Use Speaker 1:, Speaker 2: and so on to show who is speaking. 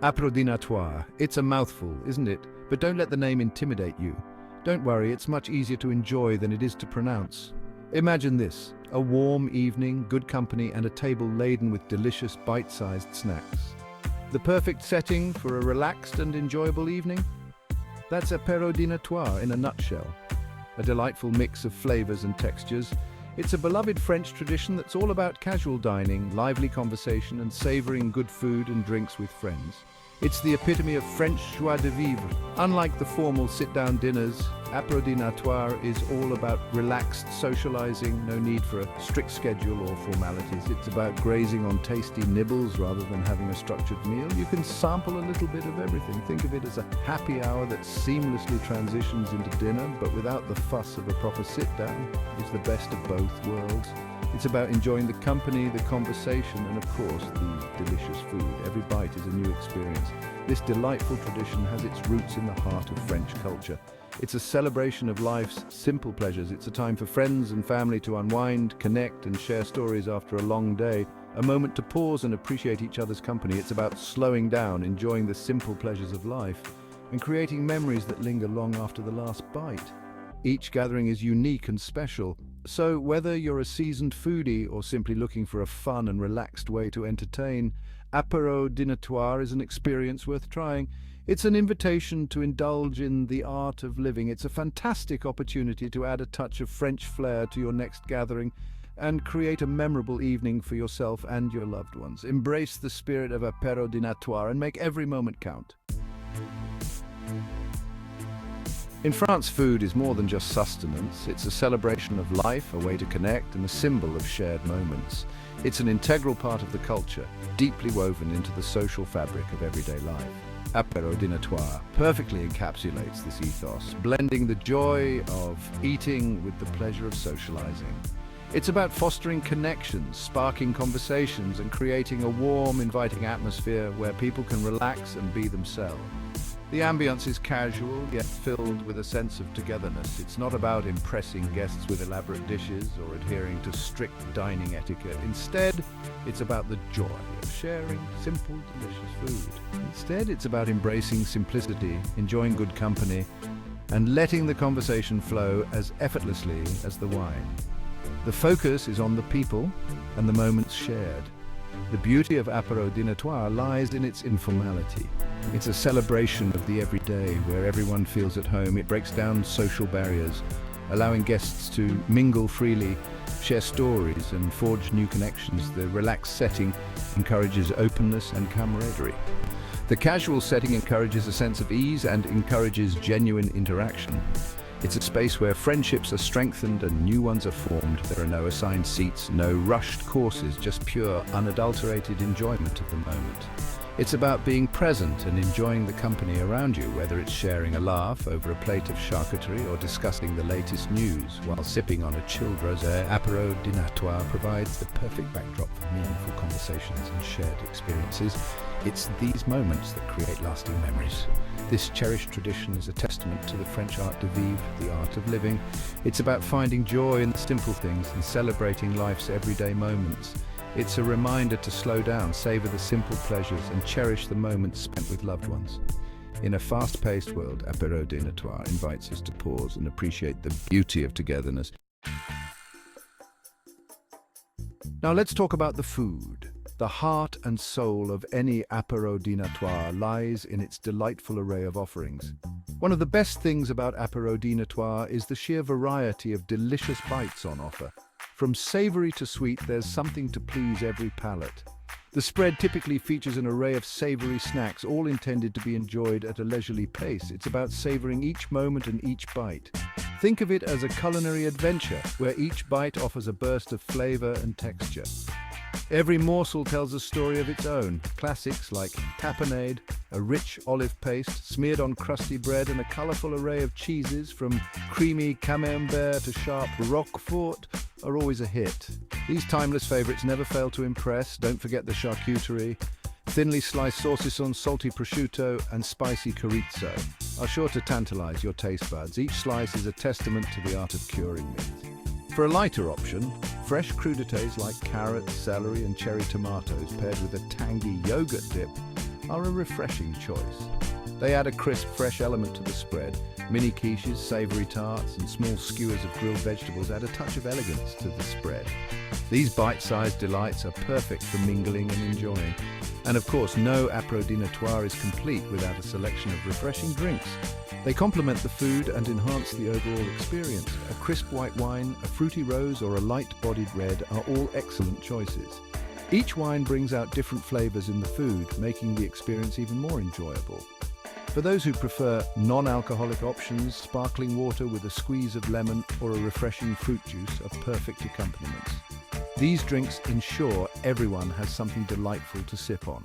Speaker 1: Apero Dinatoire. It's a mouthful, isn't it? But don't let the name intimidate you. Don't worry, it's much easier to enjoy than it is to pronounce. Imagine this: a warm evening, good company, and a table laden with delicious bite-sized snacks. The perfect setting for a relaxed and enjoyable evening? That's Apero Dinatoire in a nutshell. A delightful mix of flavors and textures. It's a beloved French tradition that's all about casual dining, lively conversation, and savoring good food and drinks with friends. It's the epitome of French joie de vivre. Unlike the formal sit-down dinners, Apero Dinatoire is all about relaxed socializing, no need for a strict schedule or formalities. It's about grazing on tasty nibbles rather than having a structured meal. You can sample a little bit of everything. Think of it as a happy hour that seamlessly transitions into dinner, but without the fuss of a proper sit-down. It's the best of both worlds. It's about enjoying the company, the conversation, and of course, the delicious food. Every bite is a new experience. This delightful tradition has its roots in the heart of French culture. It's a celebration of life's simple pleasures. It's a time for friends and family to unwind, connect, and share stories after a long day. A moment to pause and appreciate each other's company. It's about slowing down, enjoying the simple pleasures of life, and creating memories that linger long after the last bite. Each gathering is unique and special. So whether you're a seasoned foodie or simply looking for a fun and relaxed way to entertain, Apero Dinatoire is an experience worth trying. It's an invitation to indulge in the art of living. It's a fantastic opportunity to add a touch of French flair to your next gathering and create a memorable evening for yourself and your loved ones. Embrace the spirit of Apero Dinatoire and make every moment count. In France, food is more than just sustenance. It's a celebration of life, a way to connect, and a symbol of shared moments. It's an integral part of the culture, deeply woven into the social fabric of everyday life. Apero Dinatoire perfectly encapsulates this ethos, blending the joy of eating with the pleasure of socializing. It's about fostering connections, sparking conversations, and creating a warm, inviting atmosphere where people can relax and be themselves. The ambience is casual, yet filled with a sense of togetherness. It's not about impressing guests with elaborate dishes or adhering to strict dining etiquette. Instead, it's about the joy of sharing simple, delicious food. Instead, it's about embracing simplicity, enjoying good company, and letting the conversation flow as effortlessly as the wine. The focus is on the people and the moments shared. The beauty of Apero Dinatoire lies in its informality. It's a celebration of the everyday where everyone feels at home. It breaks down social barriers, allowing guests to mingle freely, share stories, and forge new connections. The relaxed setting encourages openness and camaraderie. The casual setting encourages a sense of ease and encourages genuine interaction. It's a space where friendships are strengthened and new ones are formed. There are no assigned seats, no rushed courses, just pure, unadulterated enjoyment of the moment. It's about being present and enjoying the company around you, whether it's sharing a laugh over a plate of charcuterie or discussing the latest news while sipping on a chilled rosé. Apero Dinatoire provides the perfect backdrop for meaningful conversations and shared experiences. It's these moments that create lasting memories. This cherished tradition is a testament to the French art de vivre, the art of living. It's about finding joy in the simple things and celebrating life's everyday moments. It's a reminder to slow down, savor the simple pleasures, and cherish the moments spent with loved ones. In a fast-paced world, Apero Dinatoire invites us to pause and appreciate the beauty of togetherness. Now let's talk about the food. The heart and soul of any Apero Dinatoire lies in its delightful array of offerings. One of the best things about Apero Dinatoire is the sheer variety of delicious bites on offer. From savory to sweet, there's something to please every palate. The spread typically features an array of savory snacks, all intended to be enjoyed at a leisurely pace. It's about savoring each moment and each bite. Think of it as a culinary adventure, where each bite offers a burst of flavor and texture. Every morsel tells a story of its own. Classics like tapenade, a rich olive paste smeared on crusty bread, and a colorful array of cheeses from creamy camembert to sharp roquefort are always a hit. These timeless favorites never fail to impress. Don't forget the charcuterie. Thinly sliced saucisson, salty prosciutto, and spicy chorizo are sure to tantalize your taste buds. Each slice is a testament to the art of curing meat. For a lighter option, fresh crudités like carrots, celery, and cherry tomatoes paired with a tangy yogurt dip are a refreshing choice. They add a crisp, fresh element to the spread. Mini quiches, savory tarts, and small skewers of grilled vegetables add a touch of elegance to the spread. These bite-sized delights are perfect for mingling and enjoying. And of course, no Apero Dinatoire is complete without a selection of refreshing drinks. They complement the food and enhance the overall experience. A crisp white wine, a fruity rose, or a light-bodied red are all excellent choices. Each wine brings out different flavors in the food, making the experience even more enjoyable. For those who prefer non-alcoholic options, sparkling water with a squeeze of lemon or a refreshing fruit juice are perfect accompaniments. These drinks ensure everyone has something delightful to sip on.